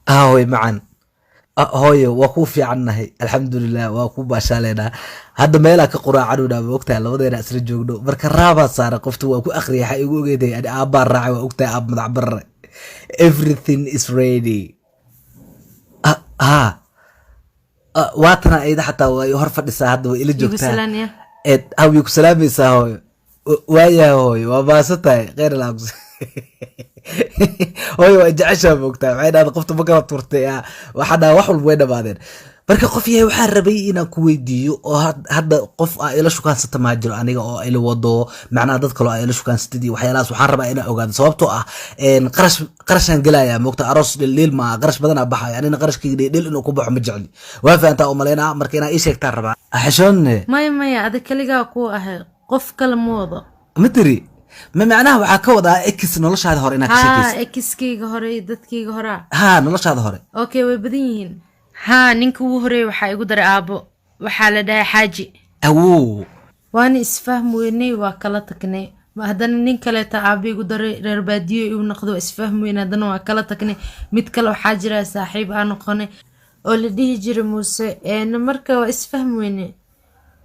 هوي معا هوي وكو في عنه الحمد لله وكو باشالنا هذا ميلا كقراعنا وقتها لبدينا اسر joogno marka raaba saara qoftu waa ku akhriya waxa igu ogeeday aan aaba raacay waa ogtahay aab madax barre everything is ready ha waatana ayda xataa way hor fadhisaa hadda way ila joogtaa awi ku salaamaysaa hooyo waaya hooyo waa baasatahay khayr laabs hooyo waa jeceshaa moogtaa waxay dhahdaa qofta ma kala turtay waxaa dhaha wax walba way dhamaadeen marka qof yahay waxaan rabay inaan ku weydiiyo oo hadda qof ila shukaansata ma jiro aniga oo ila wado macnaha dad kale oo ila shukaansatay waxyaalahaas waxaan rabaa inaan ogaado sababtoo ah qarashan galaya moogta aroos dhil ma qarash badan baxay anina qarashkayga dhil inuu ku baxo ma jecli waa faantaa oo maleena marka inaan ii sheegtaan rabaa xashoonne maya adag kaligaa ku ahay qof kale moodo matri ma macnaha waxaa ka wadaa x noloshaada hore inaad ka sheekayso xkiskayga hore dadkayga hore noloshaada hore okay way badan yihiin ninka ugu horeeyay waxa igu daray aabo waxa la dhahay xaaji awow waan isfahm weynay waa kala tagnay haddana nin kale ta aabo igu daray reer baadiyo uu noqdo isfahm weyn haddana waa kala tagnay mid kale waxa jira saaxiib aan noqonay oo la dhihi jiray Muuse marka waa isfahm weynay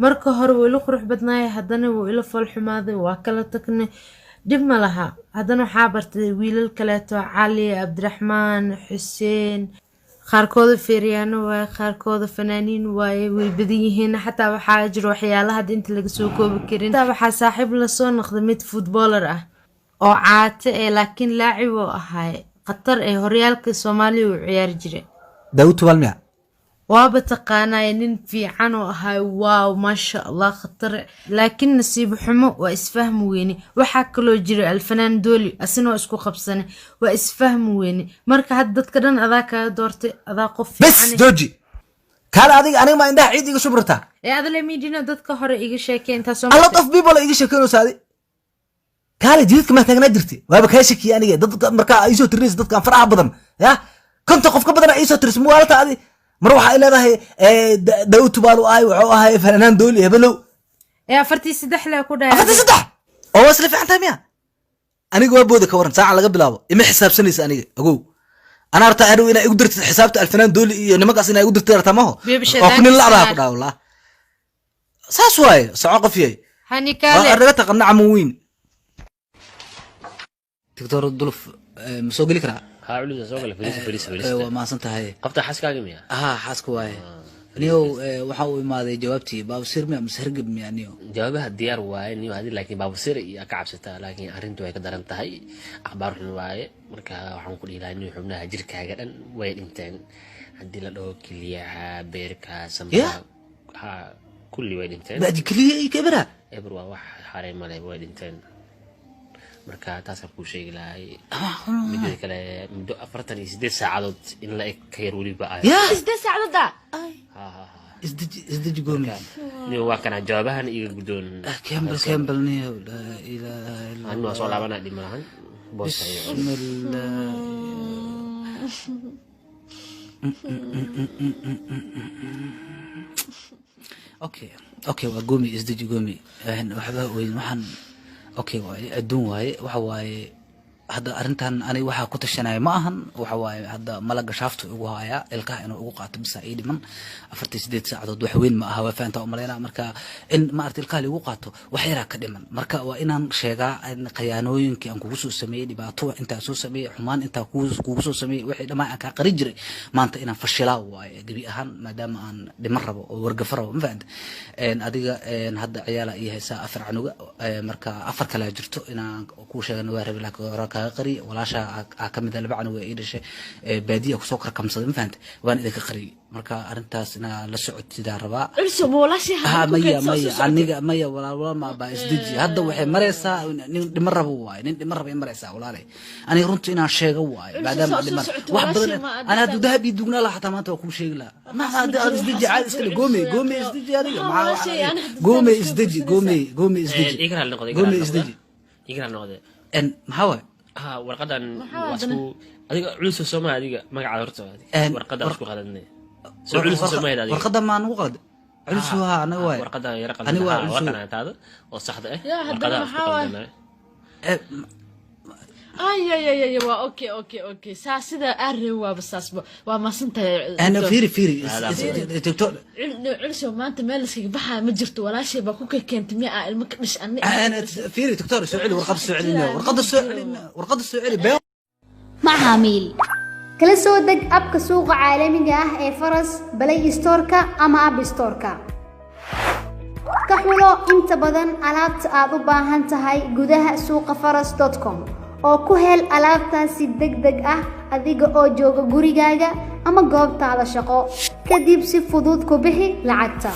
marka hore wuu ila qurux badnaay haddana wuu ila fal xumaaday waa kala tagnay dib ma laha haddana waxa bartay wiilal kale to Cali Abdiraxmaan Xuseen qaarkooda feeriyaano waa qaarkooda fanaaniin waaye way badan yihiin xataa waxaa jiro waxyaalaha inta laga soo koobi karin waxaa saaxiib la soo noqday mid footballer ah oo caate laakiin laacib oo ahay qatar horyaalka Soomaaliya uu ciyaar jiray Daawud Walmiya waaba taqaanay nin fiican oo ahay waaw ma sha Allah khatar laakiin nasiib xumo waa isfahm weyn waxa kale oo jira alfanaan dooli asina isku qabsan waa isfahm weyn marka had dadka dhan adaa ka doortay adaa qof fiican bas jooji kala adiga aniga ma indhaha ciid iga shubrata adale miidina dadka hore iga sheekeynta soo a lot of people iga sheekeeno saadi kala jidka ma taagna jirti waaba ka sheekii aniga dadka marka ay soo tiris dadka faraha badan ya konta qof ka badan ay soo tiris muwaalta adi mar waxa ay leedahay Daawud baalu ay wuxuu ahay fanaan dooli heblow afartii saddex la ku dhaay afartii saddex oo wasla fiican tahay miya aniga waa booda ka waran saaca laga bilaabo ima xisaabsanaysa aniga agow ana arta adu ina igu dirtay xisaabta alfanaan dooli iyo nimankaas ina igu dirtay artamaho oo kun la ku dhaw la saas waay soo qofiyay hani kale araga taqnaa muwin دكتور دولف مسوقلي كرا هاعلو سوقل فليس ما سنتهاي قبطة حاسكاغي ميا حاسك واي نيو waxa uu imaaday jawaabtii baabsir ma mashargib miyaaniyo jawaabaha diyaar waaye niyo hadii laakiin baabsir iyo ka cabsata laakiin arintu way ka daran tahay akhbaar xun waaye marka waxaan ku dhiilaa inuu xubnaha jirkaaga dhan way dhinteen hadii la dhaho kiliyaha beerka samada kulli way dhinteen baadi kiliya kabara eber waa wax xaray male way dhinteen marka taas ku sheegi lahay mid kale muddo 48 saacadood in la ka yar waliba ay 8 saacadood isdaji goomi ni waa kana jawaabahan iga gudoon kambal ni la ilaaha illa anu soo laabana dhimahan boos ay okay waa goomi isdaji goomi waxba weyn waxaan okay waaye adduun waaye waxa waaye hadda arintan ani waxa ku tashanay ma ahan waxa waaye hadda malaga shaafto ugu haya ilkaha inuu ugu qaato bisa ay dhiman 48 saacadood wax weyn ma aha waa faanta umaleena marka in ma arti ilkaha ugu qaato wax yara ka dhiman marka waa inaan sheegaa in khiyaanooyinkii aan kugu soo sameeyay dhibaato inta soo sameeyay xumaan inta kugu soo sameeyay wixii dhamaan ka qari jiray maanta inaan fashilaa waaye gabi ahaan maadaama aan dhiman rabo oo wargafar rabo ma faanta adiga hadda ciyaala iyo heesa afar canuga marka afar kala jirto inaan ku sheegano waa rabi laakiin قري ولا شيء أكمل ذلك بعد وإيش بديه كسكر كم صدق فهمت وأنا إذا قري مركا أرنتاس أنا لسعود تدار ربع ولا شيء مية مية ولا ما بيصدق هذا وحي مريسا مرة بواي مرة بمريسا ولا لي أنا رنت أنا شيء جواي بعد ما واحد أنا ذهب يدونا لا حتى ما توقف شيء لا ما هذا إصدق عاد إصدق قومي إصدق هذا مع قومي إصدق قومي إصدق قومي إصدق يقرأ النقطة إن هوا ورقدان واسكو adiga culus Soomaa adiga magaca horta warqada isku qaladnay soo culus Soomaa adiga warqada ma anu qad culus waa anaga way warqada yar qalad waa kana taada oo saxda ah warqada isku qaladnay ay waa okay saa sida arrin waa basaasba waa maasantay انا فيري دكتور cilsho maanta meel iskaga baxaa ma jirto walaashay baa ku keentay miya ilmo ka dhish anni انا فيري دكتور سعودي ورقد السعودي macaamiil kala soo deg abka suuqa caalamiga ah ee Faras Play Store-ka ama App Store-ka ka xulo inta badan alaabta aad u baahan tahay gudaha suuqa faras.com oo ku hel alaabtaasi degdeg ah adiga oo jooga gurigaaga ama goobtaada shaqo kadib si fudud ku bixi lacagta